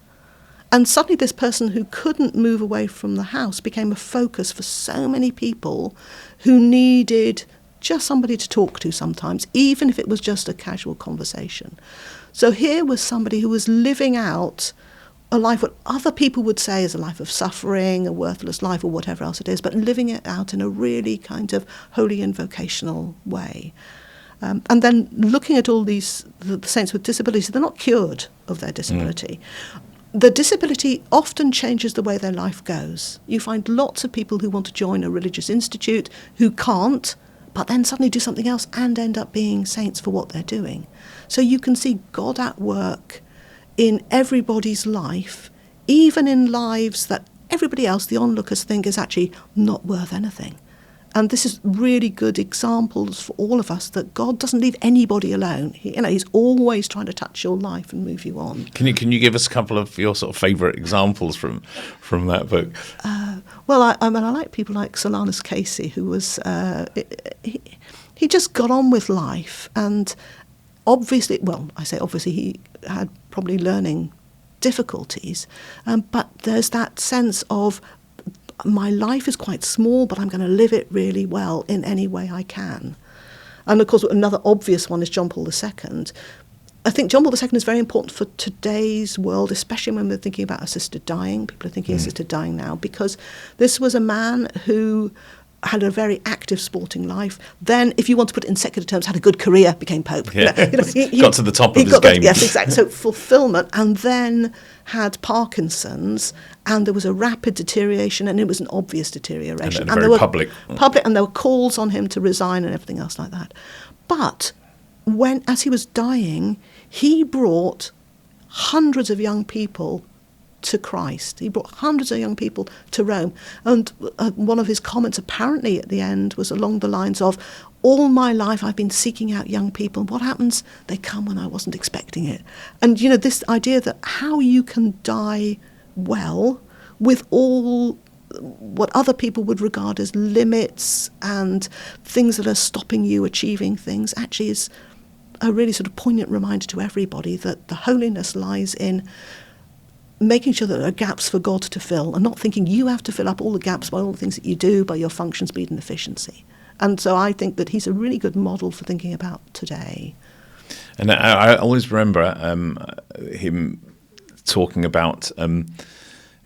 And suddenly this person who couldn't move away from the house became a focus for so many people who needed just somebody to talk to sometimes, even if it was just a casual conversation. So here was somebody who was living out a life what other people would say is a life of suffering, a worthless life, or whatever else it is, but living it out in a really kind of holy and vocational way. And then looking at all these, the saints with disabilities, they're not cured of their disability. The disability often changes the way their life goes. You find lots of people who want to join a religious institute who can't, but then suddenly do something else and end up being saints for what they're doing. So you can see God at work in everybody's life, even in lives that everybody else, the onlookers, think is actually not worth anything. And this is really good examples for all of us that God doesn't leave anybody alone. He's always trying to touch your life and move you on. Can you give us a couple of your sort of favourite examples from that book? Well, I like people like Solanus Casey, who was he just got on with life, and obviously, he had probably learning difficulties, but there's that sense of my life is quite small, but I'm going to live it really well in any way I can. And of course, another obvious one is John Paul II. I think John Paul II is very important for today's world, especially when we're thinking about assisted dying. People are thinking assisted dying now, because this was a man who had a very active sporting life. Then, if you want to put it in secular terms, had a good career, became Pope. Yeah. He got to the top of his game. Yes, exactly. So fulfillment, and then had Parkinson's, and there was a rapid deterioration, and it was an obvious deterioration. And very public. And there were calls on him to resign and everything else like that. But as he was dying, he brought hundreds of young people to Christ. He brought hundreds of young people to Rome. And one of his comments apparently at the end was along the lines of, all my life I've been seeking out young people. What happens? They come when I wasn't expecting it. And, this idea that how you can die well with all what other people would regard as limits and things that are stopping you achieving things actually is a really sort of poignant reminder to everybody that the holiness lies in making sure that there are gaps for God to fill, and not thinking you have to fill up all the gaps by all the things that you do, by your function, speed and efficiency. And so I think that he's a really good model for thinking about today. And I always remember him talking about,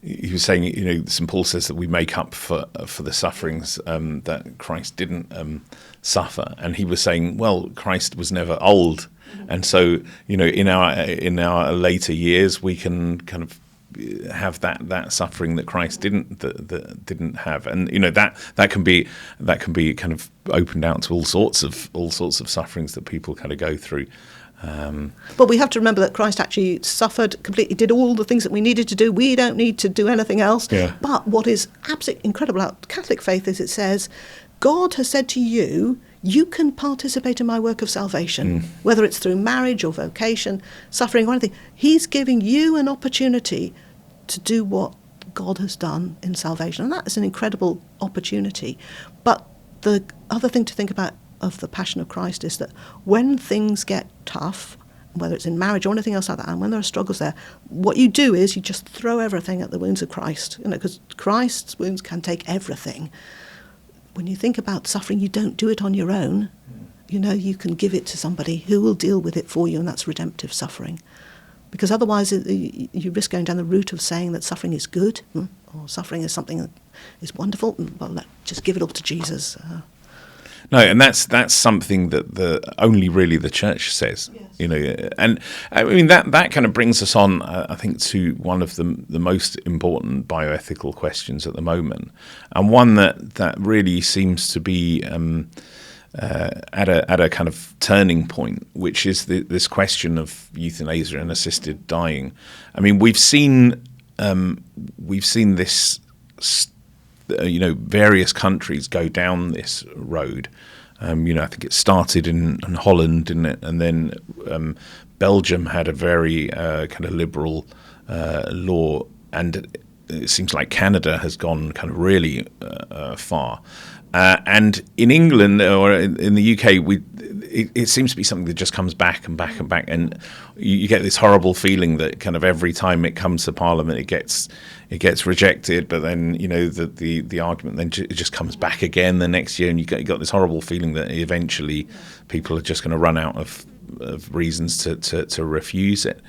he was saying, St. Paul says that we make up for the sufferings that Christ didn't suffer. And he was saying, well, Christ was never old. And so, in our later years, we can kind of have that suffering that Christ didn't have, and that can be kind of opened out to all sorts of sufferings that people kind of go through. But we have to remember that Christ actually suffered completely, did all the things that we needed to do. We don't need to do anything else. Yeah. But what is absolutely incredible about Catholic faith is it says, God has said to you, you can participate in my work of salvation, whether it's through marriage or vocation, suffering or anything. He's giving you an opportunity to do what God has done in salvation. And that is an incredible opportunity. But the other thing to think about of the Passion of Christ is that when things get tough, whether it's in marriage or anything else like that, and when there are struggles there, what you do is you just throw everything at the wounds of Christ, because Christ's wounds can take everything. When you think about suffering, you don't do it on your own. You can give it to somebody who will deal with it for you, and that's redemptive suffering. Because otherwise you risk going down the route of saying that suffering is good, or suffering is something that is wonderful. Well, just give it all to Jesus. No, and that's something that only really the church says. Yes. And I mean that kind of brings us on, I think, to one of the most important bioethical questions at the moment, and one that really seems to be at a kind of turning point, which is this question of euthanasia and assisted dying. I mean, we've seen this. Various countries go down this road. I think it started in Holland, didn't it? And then Belgium had a very kind of liberal law, and it seems like Canada has gone kind of really far. And in England or in the UK, it seems to be something that just comes back and back and back, and you get this horrible feeling that kind of every time it comes to Parliament, it gets rejected. But then the argument then it just comes back again the next year, and you got this horrible feeling that eventually people are just going to run out of reasons to refuse it.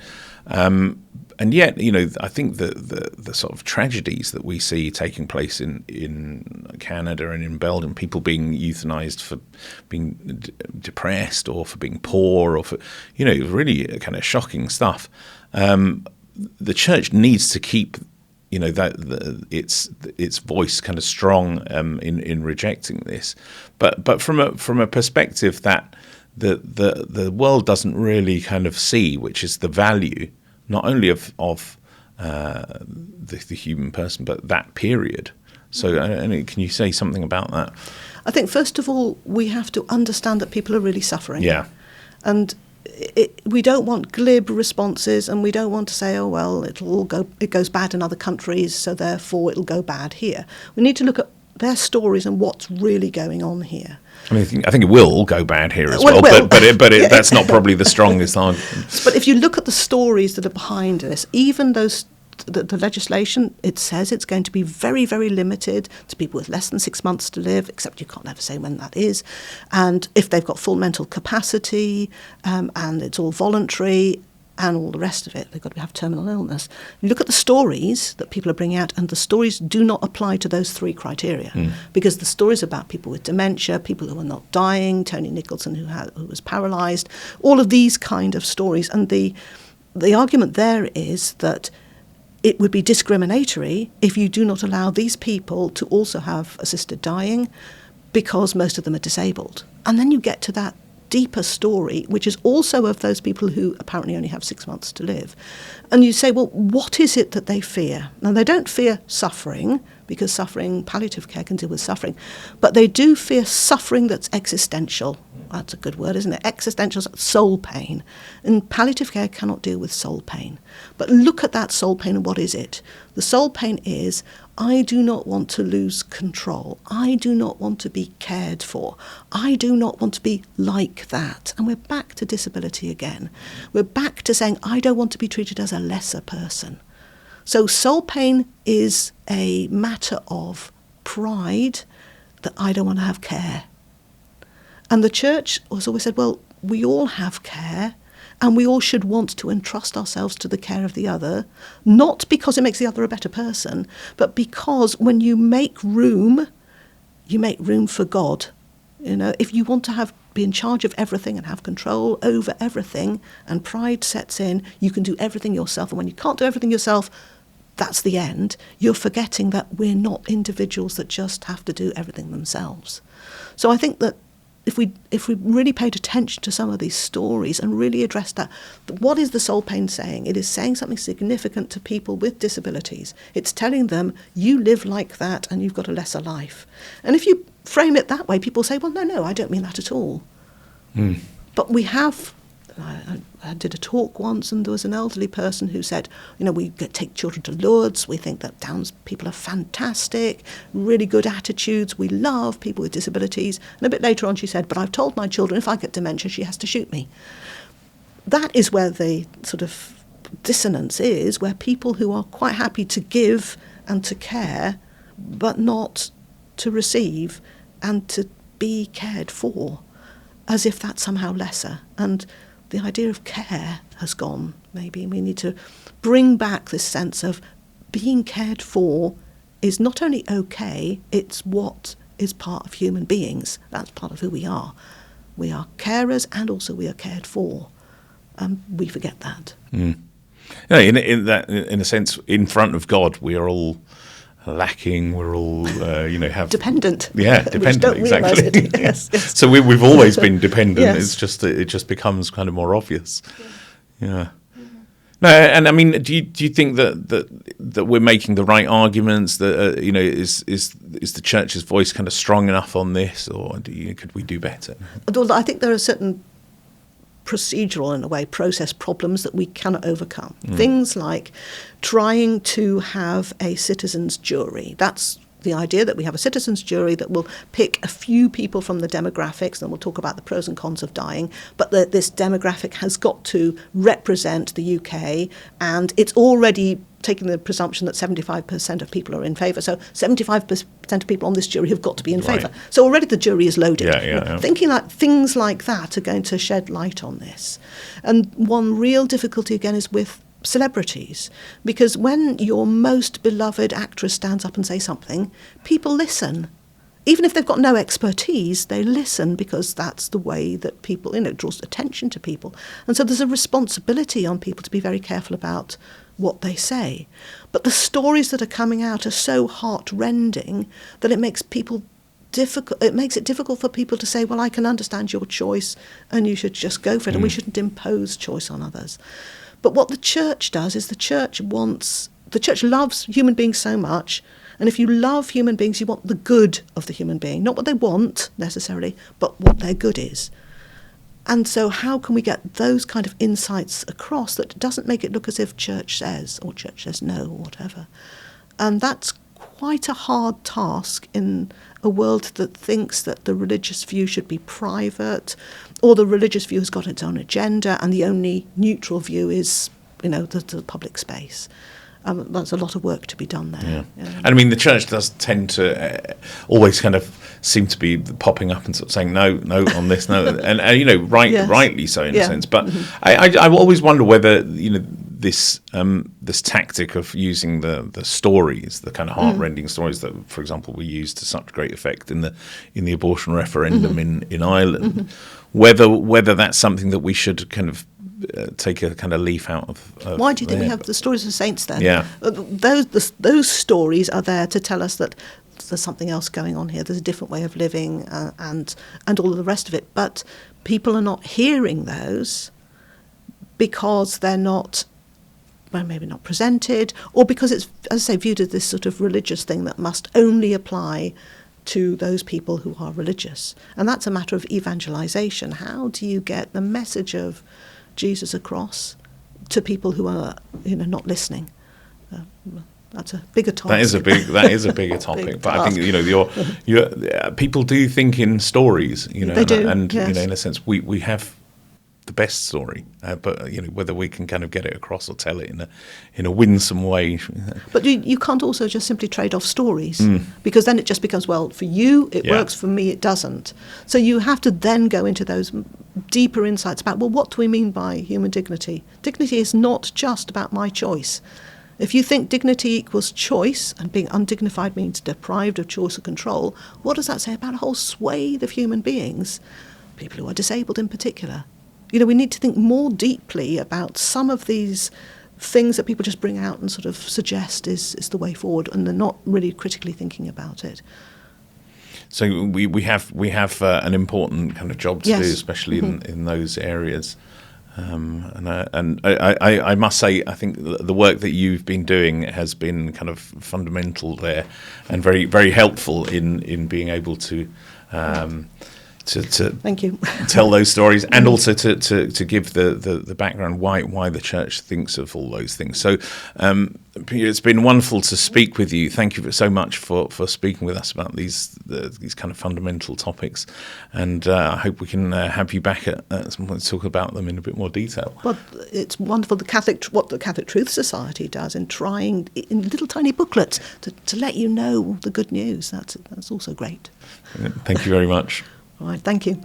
And yet, I think the sort of tragedies that we see taking place in Canada and in Belgium, people being euthanized for being depressed or for being poor or for, really kind of shocking stuff. The church needs to keep, its voice kind of strong in rejecting this, but from a perspective that the world doesn't really kind of see, which is the value not only of the human person, but that period, So can you say something about that? I think, first of all, we have to understand that people are really suffering. Yeah. And we don't want glib responses, and we don't want to say, oh, well, it goes bad in other countries, so therefore it'll go bad here. We need to look at their stories and what's really going on here. I think it will go bad here as well, but that's not probably the strongest argument. But if you look at the stories that are behind this, even those the legislation, it says it's going to be very, very limited to people with less than 6 months to live, except you can't ever say when that is. And if they've got full mental capacity, and it's all voluntary, and all the rest of it, they've got to have terminal illness. You look at the stories that people are bringing out, and the stories do not apply to those three criteria, because the stories about people with dementia, people who are not dying, Tony Nicholson who was paralysed, all of these kind of stories. And the argument there is that it would be discriminatory if you do not allow these people to also have assisted dying, because most of them are disabled. And then you get to that deeper story, which is also of those people who apparently only have 6 months to live. And you say, well, what is it that they fear? Now, they don't fear suffering, because palliative care can deal with suffering, but they do fear suffering that's existential. That's a good word, isn't it? Existential soul pain. And palliative care cannot deal with soul pain. But look at that soul pain, and what is it? The soul pain is, I do not want to lose control. I do not want to be cared for. I do not want to be like that. And we're back to disability again. We're back to saying, I don't want to be treated as a lesser person. So soul pain is a matter of pride, that I don't want to have care. And the church has always said, well, we all have care, and we all should want to entrust ourselves to the care of the other, not because it makes the other a better person, but because when you make room for God. You know, if you want to be in charge of everything and have control over everything, and pride sets in, you can do everything yourself. And when you can't do everything yourself, that's the end. You're forgetting that we're not individuals that just have to do everything themselves. So I think that if we really paid attention to some of these stories and really addressed that, what is the soul pain saying? It is saying something significant to people with disabilities. It's telling them, you live like that and you've got a lesser life. And if you frame it that way, people say, well, no, I don't mean that at all. But we have... I did a talk once, and there was an elderly person who said, we take children to Lourdes, we think that Downs people are fantastic, really good attitudes, we love people with disabilities. And a bit later on she said, but I've told my children if I get dementia, she has to shoot me. That is where the sort of dissonance is, where people who are quite happy to give and to care, but not to receive and to be cared for, as if that's somehow lesser. And the idea of care has gone. Maybe we need to bring back this sense of being cared for is not only okay, it's what is part of human beings. That's part of who we are. We are carers, and also we are cared for. We forget that. Yeah, in a sense, in front of God, we are all lacking. We're all, have dependent. Yeah, dependent. Don't exactly. It. Yes. So we've always been dependent. Yes. It's just that it just becomes kind of more obvious. Yeah. No, and I mean, do you think that we're making the right arguments? That is the church's voice kind of strong enough on this, or could we do better? I think there are certain procedural, in a way, process problems that we cannot overcome. Things like trying to have a citizens' jury. That's the idea, that we have a citizens' jury that will pick a few people from the demographics, and we'll talk about the pros and cons of dying, but this demographic has got to represent the UK, and it's already taking the presumption that 75% of people are in favour. So 75% of people on this jury have got to be in favour. So already the jury is loaded. Yeah. Thinking like things like that are going to shed light on this. And one real difficulty again is with celebrities, because when your most beloved actress stands up and says something, people listen. Even if they've got no expertise, they listen, because that's the way that people, it draws attention to people. And so there's a responsibility on people to be very careful about what they say. But the stories that are coming out are so heart-rending that it makes it difficult for people to say, well, I can understand your choice and you should just go for it, and we shouldn't impose choice on others. But what the church does is the church loves human beings so much, And if you love human beings, you want the good of the human being, not what they want necessarily, but what their good is. And so how can we get those kind of insights across that doesn't make it look as if church says, or church says no, or whatever? And that's quite a hard task in a world that thinks that the religious view should be private, or the religious view has got its own agenda, and the only neutral view is, the public space. That's a lot of work to be done there. Yeah. And I mean, the church does tend to always kind of seem to be popping up and sort of saying no on this, no, and Yes. rightly so in a sense. But I always wonder whether this tactic of using the stories, the kind of heartrending stories that, for example, we used to such great effect in the abortion referendum in Ireland, whether that's something that we should kind of take a kind of leaf out of Why do you think we have the stories of saints then? Yeah. Those stories are there to tell us that there's something else going on here. There's a different way of living and all of the rest of it. But people are not hearing those because they're not, well, maybe not presented, or because it's, as I say, viewed as this sort of religious thing that must only apply to those people who are religious. And that's a matter of evangelization. How do you get the message of Jesus across to people who are, not listening? That's a bigger topic. That is a bigger topic. Big but task. I think your people do think in stories. They do, and yes. in a sense, we have the best story, but whether we can kind of get it across or tell it in a winsome way. But you can't also just simply trade off stories, because then it just becomes, well, for you it works, for me it doesn't. So you have to then go into those deeper insights about, well, what do we mean by human dignity? Dignity is not just about my choice. If you think dignity equals choice, and being undignified means deprived of choice or control, what does that say about a whole swathe of human beings, people who are disabled in particular? We need to think more deeply about some of these things that people just bring out and sort of suggest is the way forward, and they're not really critically thinking about it. So we have an important kind of job to do, especially in those areas. And I must say, I think the work that you've been doing has been kind of fundamental there, and very, very helpful in being able to Thank you. tell those stories, and also to give the background why the church thinks of all those things. So it's been wonderful to speak with you. Thank you so much for speaking with us about these kind of fundamental topics, and I hope we can have you back at some point to talk about them in a bit more detail. Well, it's wonderful what the Catholic Truth Society does in trying in little tiny booklets to let you know the good news. That's also great. Thank you very much. All right, thank you.